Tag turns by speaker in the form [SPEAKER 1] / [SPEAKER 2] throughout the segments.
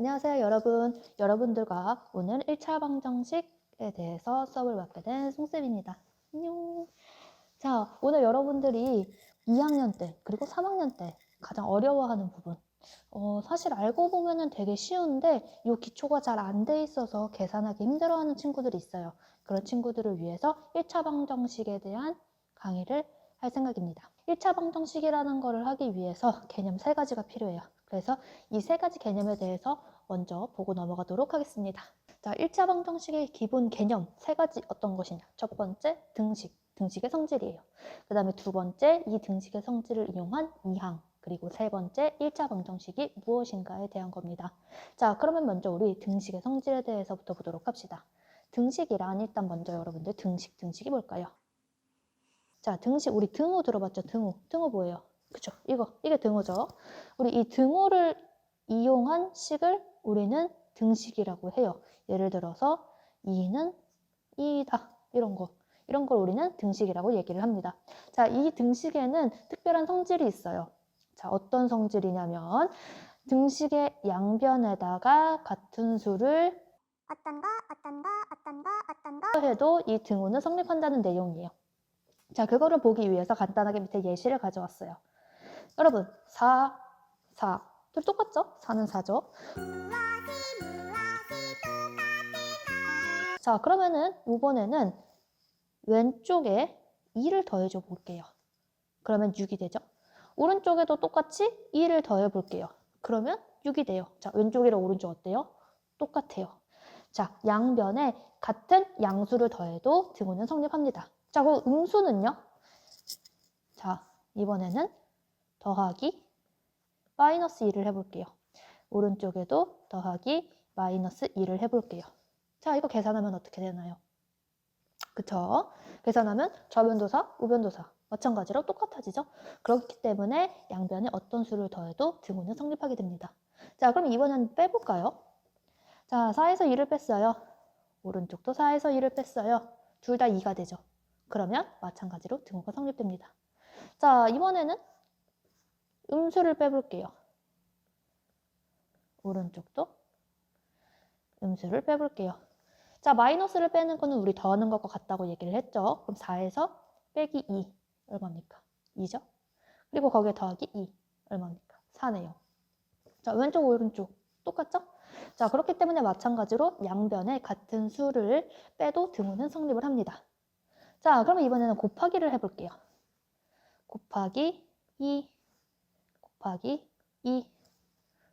[SPEAKER 1] 안녕하세요, 여러분. 여러분들과 오늘 1차 방정식에 대해서 수업을 맡게 된 송쌤입니다. 안녕. 자, 오늘 여러분들이 2학년 때, 그리고 3학년 때 가장 어려워하는 부분. 사실 알고 보면은 되게 쉬운데 이 기초가 잘 안 돼 있어서 계산하기 힘들어하는 친구들이 있어요. 그런 친구들을 위해서 1차 방정식에 대한 강의를 할 생각입니다. 1차 방정식이라는 거를 하기 위해서 개념 3가지가 필요해요. 그래서 이 3가지 개념에 대해서 먼저 보고 넘어가도록 하겠습니다. 자, 1차 방정식의 기본 개념 3가지 어떤 것이냐. 첫 번째, 등식의 성질이에요. 그 다음에 두 번째, 이 등식의 성질을 이용한 이항. 그리고 세 번째, 1차 방정식이 무엇인가에 대한 겁니다. 자, 그러면 먼저 우리 등식의 성질에 대해서부터 보도록 합시다. 등식이란 일단 먼저 여러분들 등식이 뭘까요? 자, 등식, 우리 등호 들어봤죠? 등호 뭐예요? 그쵸? 이게 등호죠. 우리 이 등호를 이용한 식을 우리는 등식이라고 해요. 예를 들어서 2는 2다. 이런 걸 우리는 등식이라고 얘기를 합니다. 자, 이 등식에는 특별한 성질이 있어요. 자, 어떤 성질이냐면 등식의 양변에다가 같은 수를 어떤가 해도 이 등호는 성립한다는 내용이에요. 자, 그거를 보기 위해서 간단하게 밑에 예시를 가져왔어요. 여러분, 4, 둘 똑같죠? 4는 4죠? 자, 그러면은 이번에는 왼쪽에 2를 더해줘 볼게요. 그러면 6이 되죠? 오른쪽에도 똑같이 2를 더해 볼게요. 그러면 6이 돼요. 자, 왼쪽이랑 오른쪽 어때요? 똑같아요. 자, 양변에 같은 양수를 더해도 등호는 성립합니다. 자, 그럼 음수는요? 자, 이번에는 더하기 마이너스 2를 해볼게요. 오른쪽에도 더하기 마이너스 2를 해볼게요. 자, 이거 계산하면 어떻게 되나요? 그쵸? 계산하면 좌변도사, 우변도사 마찬가지로 똑같아지죠? 그렇기 때문에 양변에 어떤 수를 더해도 등호는 성립하게 됩니다. 자, 그럼 이번엔 빼볼까요? 자, 4에서 2를 뺐어요. 오른쪽도 4에서 2를 뺐어요. 둘 다 2가 되죠. 그러면 마찬가지로 등호가 성립됩니다. 자, 이번에는 음수를 빼볼게요. 오른쪽도 음수를 빼볼게요. 자, 마이너스를 빼는 거는 우리 더하는 것과 같다고 얘기를 했죠. 그럼 4에서 빼기 2 얼마입니까? 2죠? 그리고 거기에 더하기 2 얼마입니까? 4네요. 자, 왼쪽 오른쪽 똑같죠? 자, 그렇기 때문에 마찬가지로 양변에 같은 수를 빼도 등호는 성립을 합니다. 자, 그러면 이번에는 곱하기를 해볼게요. 곱하기 2 곱하기 2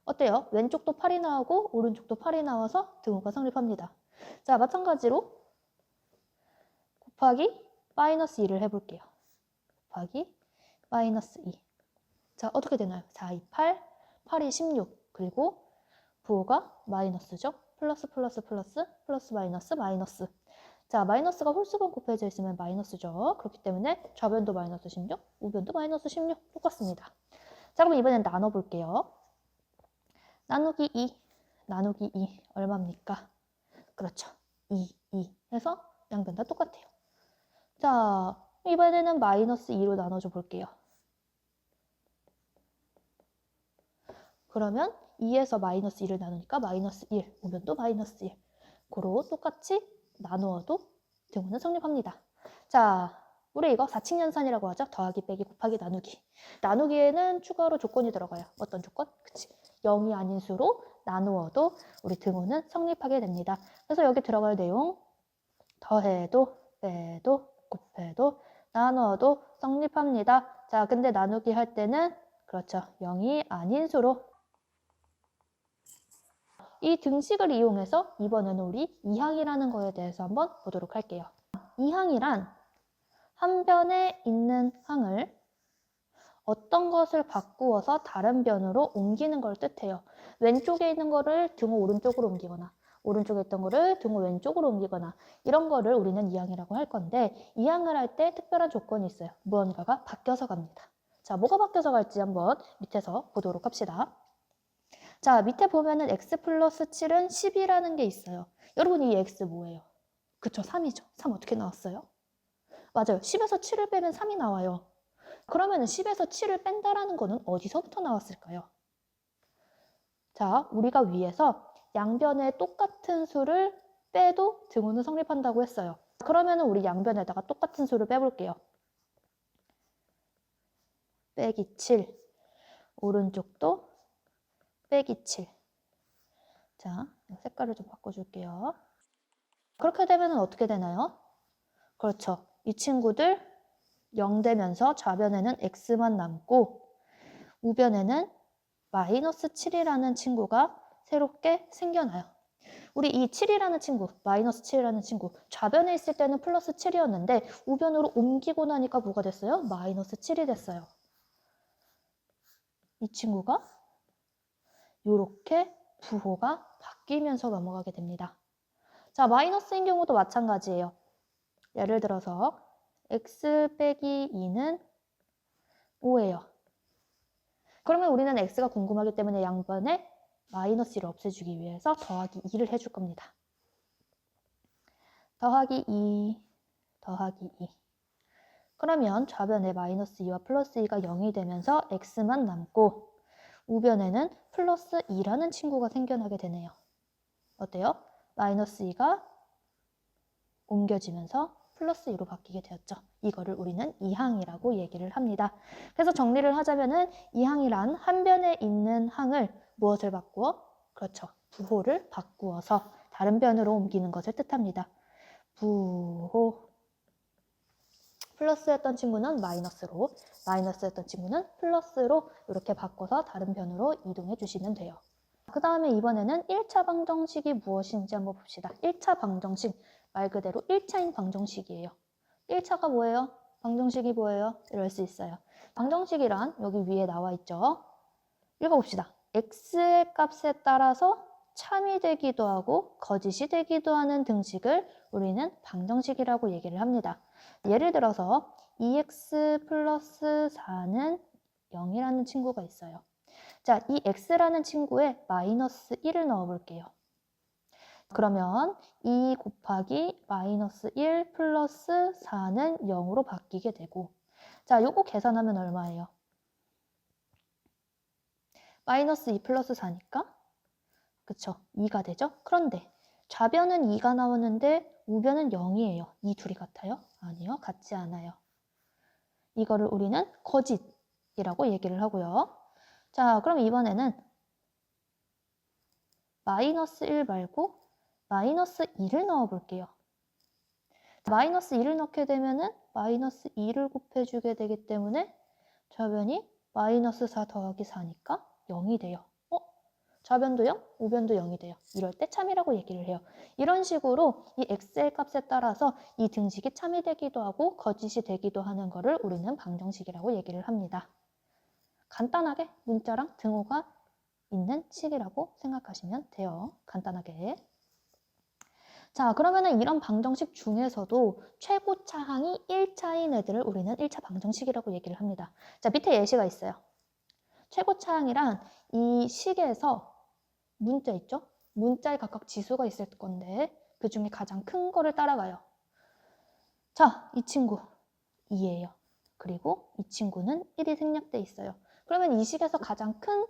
[SPEAKER 1] 어때요? 왼쪽도 8이 나오고 오른쪽도 8이 나와서 등호가 성립합니다. 자, 마찬가지로 곱하기 마이너스 2를 해볼게요. 곱하기 마이너스 2. 자, 어떻게 되나요? 4, 2, 8, 8이 16. 그리고 부호가 마이너스죠. 플러스 마이너스. 자, 마이너스가 홀수번 곱해져 있으면 마이너스죠. 그렇기 때문에 좌변도 마이너스 16, 우변도 마이너스 16 똑같습니다. 자, 그럼 이번엔 나눠볼게요. 나누기 2 얼마입니까? 그렇죠. 2 해서 양변 다 똑같아요. 자, 이번에는 마이너스 2로 나눠줘 볼게요. 그러면 2에서 마이너스 2를 나누니까 마이너스 1, 우변도 마이너스 1. 고로 똑같이 나누어도 등호는 성립합니다. 자, 우리 이거 4칙연산이라고 하죠. 더하기, 빼기, 곱하기, 나누기. 나누기에는 추가로 조건이 들어가요. 어떤 조건? 그치. 0이 아닌 수로 나누어도 우리 등호는 성립하게 됩니다. 그래서 여기 들어갈 내용 더해도, 빼도, 곱해도, 나누어도 성립합니다. 자, 근데 나누기 할 때는 그렇죠. 0이 아닌 수로 이 등식을 이용해서 이번에는 우리 이항이라는 거에 대해서 한번 보도록 할게요. 이항이란 한 변에 있는 항을 어떤 것을 바꾸어서 다른 변으로 옮기는 걸 뜻해요. 왼쪽에 있는 거를 등호 오른쪽으로 옮기거나 오른쪽에 있던 거를 등호 왼쪽으로 옮기거나 이런 거를 우리는 이항이라고 할 건데 이항을 할 때 특별한 조건이 있어요. 무언가가 바뀌어서 갑니다. 자, 뭐가 바뀌어서 갈지 한번 밑에서 보도록 합시다. 자, 밑에 보면은 x 플러스 7은 10이라는 게 있어요. 여러분 이 x 뭐예요? 그쵸, 3이죠. 3 어떻게 나왔어요? 맞아요. 10에서 7을 빼면 3이 나와요. 그러면은 10에서 7을 뺀다라는 거는 어디서부터 나왔을까요? 자, 우리가 위에서 양변에 똑같은 수를 빼도 등호는 성립한다고 했어요. 그러면 우리 양변에다가 똑같은 수를 빼볼게요. 빼기 7. 오른쪽도 빼기 7. 자, 색깔을 좀 바꿔줄게요. 그렇게 되면 어떻게 되나요? 그렇죠. 이 친구들 0 되면서 좌변에는 x만 남고 우변에는 마이너스 7이라는 친구가 새롭게 생겨나요. 우리 이 7이라는 친구, 마이너스 7이라는 친구, 좌변에 있을 때는 플러스 7이었는데 우변으로 옮기고 나니까 뭐가 됐어요? 마이너스 7이 됐어요. 이 친구가 이렇게 부호가 바뀌면서 넘어가게 됩니다. 자, 마이너스인 경우도 마찬가지예요. 예를 들어서 x 빼기 2는 5예요. 그러면 우리는 x가 궁금하기 때문에 양변에 마이너스 1을 없애주기 위해서 더하기 2를 해줄 겁니다. 더하기 2, 더하기 2. 그러면 좌변에 마이너스 2와 플러스 2가 0이 되면서 x만 남고 우변에는 플러스 2라는 친구가 생겨나게 되네요. 어때요? 마이너스 2가 옮겨지면서 플러스 2로 바뀌게 되었죠. 이거를 우리는 이항이라고 얘기를 합니다. 그래서 정리를 하자면은 이항이란 한 변에 있는 항을 무엇을 바꾸어? 그렇죠. 부호를 바꾸어서 다른 변으로 옮기는 것을 뜻합니다. 부호. 플러스였던 친구는 마이너스로, 마이너스였던 친구는 플러스로 이렇게 바꿔서 다른 변으로 이동해 주시면 돼요. 그 다음에 이번에는 1차 방정식이 무엇인지 한번 봅시다. 1차 방정식, 말 그대로 1차인 방정식이에요. 1차가 뭐예요? 방정식이 뭐예요? 이럴 수 있어요. 방정식이란 여기 위에 나와 있죠. 읽어봅시다. x의 값에 따라서 참이 되기도 하고 거짓이 되기도 하는 등식을 우리는 방정식이라고 얘기를 합니다. 예를 들어서 2x 플러스 4는 0이라는 친구가 있어요. 자, 이 x라는 친구에 마이너스 1을 넣어볼게요. 그러면 2 곱하기 마이너스 1 플러스 4는 0으로 바뀌게 되고, 자, 요거 계산하면 얼마예요? 마이너스 2 플러스 4니까 그쵸? 2가 되죠? 그런데 좌변은 2가 나오는데 우변은 0이에요. 이 둘이 같아요? 아니요, 같지 않아요. 이거를 우리는 거짓이라고 얘기를 하고요. 자, 그럼 이번에는 마이너스 1 말고 마이너스 2를 넣어볼게요. 마이너스 2를 넣게 되면은 마이너스 2를 곱해주게 되기 때문에 좌변이 마이너스 4 더하기 4니까 0이 돼요. 좌변도 0, 우변도 0이 돼요. 이럴 때 참이라고 얘기를 해요. 이런 식으로 이 x의 값에 따라서 이 등식이 참이 되기도 하고 거짓이 되기도 하는 거를 우리는 방정식이라고 얘기를 합니다. 간단하게 문자랑 등호가 있는 식이라고 생각하시면 돼요. 간단하게. 자, 그러면은 이런 방정식 중에서도 최고 차항이 1차인 애들을 우리는 1차 방정식이라고 얘기를 합니다. 자, 밑에 예시가 있어요. 최고 차항이란 이 식에서 문자 있죠? 문자에 각각 지수가 있을 건데 그 중에 가장 큰 거를 따라가요. 자, 이 친구 2예요. 그리고 이 친구는 1이 생략돼 있어요. 그러면 이 식에서 가장 큰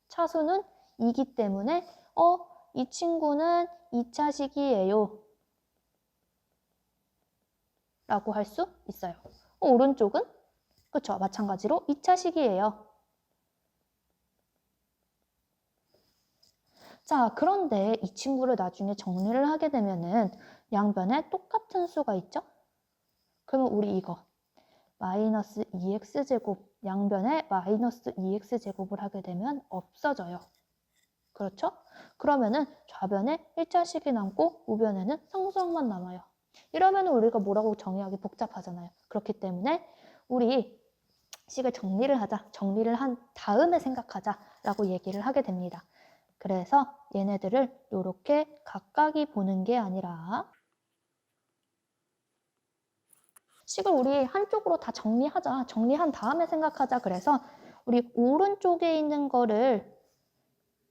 [SPEAKER 1] 차수는 2이기 때문에 이 친구는 2차식이에요 라고 할 수 있어요. 오른쪽은 그쵸? 마찬가지로 2차식이에요. 자, 그런데 이 친구를 나중에 정리를 하게 되면은 양변에 똑같은 수가 있죠? 그러면 우리 이거 마이너스 2x제곱 양변에 마이너스 2x제곱을 하게 되면 없어져요. 그렇죠? 그러면은 좌변에 1차식이 남고 우변에는 상수항만 남아요. 이러면 우리가 뭐라고 정의하기 복잡하잖아요. 그렇기 때문에 우리 식을 정리를 하자, 정리를 한 다음에 생각하자라고 얘기를 하게 됩니다. 그래서 얘네들을 이렇게 각각이 보는 게 아니라 식을 우리 한쪽으로 다 정리하자. 정리한 다음에 생각하자. 그래서 우리 오른쪽에 있는 거를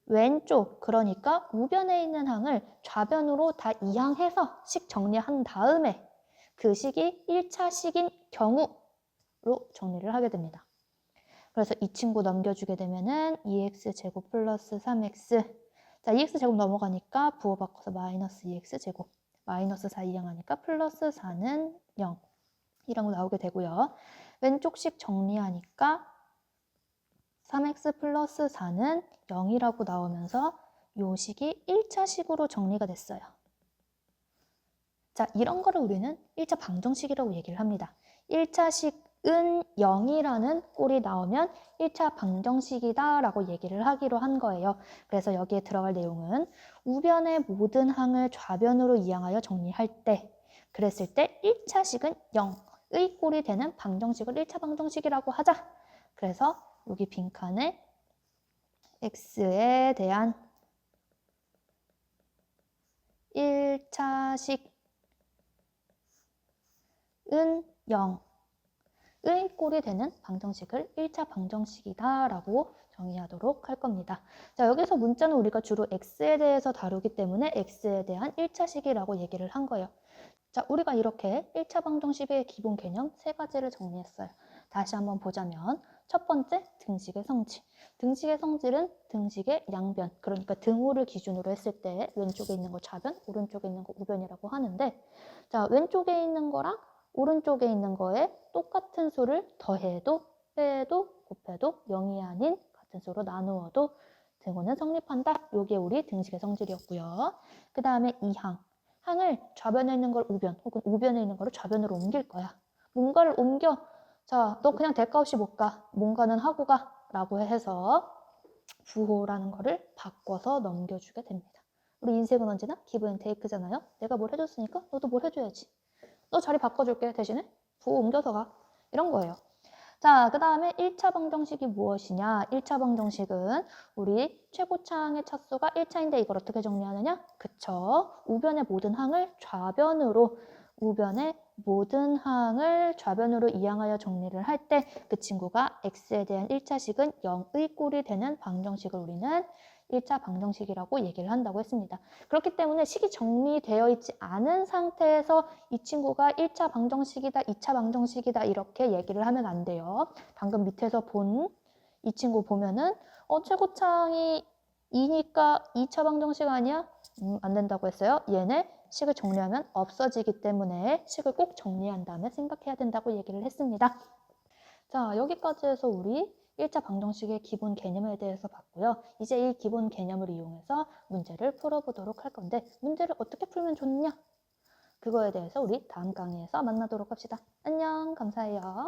[SPEAKER 1] 왼쪽, 그러니까 우변에 있는 항을 좌변으로 다 이항해서 식 정리한 다음에 그 식이 1차 식인 경우로 정리를 하게 됩니다. 그래서 이 친구 넘겨주게 되면은 2x제곱 플러스 3x. 자, 2x제곱 넘어가니까 부호 바꿔서 마이너스 2x제곱. 마이너스 4 이항하니까 플러스 4는 0. 이런 거 나오게 되고요. 왼쪽식 정리하니까 3x 플러스 4는 0이라고 나오면서 요 식이 1차식으로 정리가 됐어요. 자, 이런 거를 우리는 1차 방정식이라고 얘기를 합니다. 1차식은 0이라는 꼴이 나오면 1차 방정식이다 라고 얘기를 하기로 한 거예요. 그래서 여기에 들어갈 내용은 우변의 모든 항을 좌변으로 이항하여 정리할 때, 그랬을 때 1차식은 0의 꼴이 되는 방정식을 1차 방정식이라고 하자. 그래서 여기 빈칸에 x에 대한 1차식은 0의 꼴이 되는 방정식을 1차 방정식이다 라고 정의하도록 할 겁니다. 자, 여기서 문자는 우리가 주로 x에 대해서 다루기 때문에 x에 대한 1차식이라고 얘기를 한 거예요. 자, 우리가 이렇게 1차 방정식의 기본 개념 3가지를 정리했어요. 다시 한번 보자면 첫 번째, 등식의 성질. 등식의 성질은 등식의 양변, 그러니까 등호를 기준으로 했을 때 왼쪽에 있는 거 좌변, 오른쪽에 있는 거 우변이라고 하는데, 자, 왼쪽에 있는 거랑 오른쪽에 있는 거에 똑같은 수를 더해도 빼도 곱해도 0이 아닌 같은 수로 나누어도 등호는 성립한다. 요게 우리 등식의 성질이었고요. 그 다음에 이항. 항을 좌변에 있는 걸 우변 혹은 우변에 있는 거를 좌변으로 옮길 거야. 뭔가를 옮겨. 자, 너 그냥 대가 없이 못 가. 뭔가는 하고 가. 라고 해서 부호라는 거를 바꿔서 넘겨주게 됩니다. 우리 인생은 언제나 기브 앤 테이크잖아요. 내가 뭘 해줬으니까 너도 뭘 해줘야지. 너 자리 바꿔줄게. 대신에 부호 옮겨서 가. 이런 거예요. 자, 그 다음에 1차 방정식이 무엇이냐? 1차 방정식은 우리 최고차항의 차수가 1차인데 이걸 어떻게 정리하느냐? 그쵸. 우변의 모든 항을 좌변으로 이항하여 정리를 할 때 그 친구가 x에 대한 1차식은 0의 꼴이 되는 방정식을 우리는 1차 방정식이라고 얘기를 한다고 했습니다. 그렇기 때문에 식이 정리되어 있지 않은 상태에서 이 친구가 1차 방정식이다, 2차 방정식이다 이렇게 얘기를 하면 안 돼요. 방금 밑에서 본 이 친구 보면은 최고차항이 2니까 2차 방정식 아니야? 안 된다고 했어요. 얘네 식을 정리하면 없어지기 때문에 식을 꼭 정리한 다음에 생각해야 된다고 얘기를 했습니다. 자, 여기까지 해서 우리 1차 방정식의 기본 개념에 대해서 봤고요. 이제 이 기본 개념을 이용해서 문제를 풀어보도록 할 건데 문제를 어떻게 풀면 좋냐? 그거에 대해서 우리 다음 강의에서 만나도록 합시다. 안녕, 감사해요.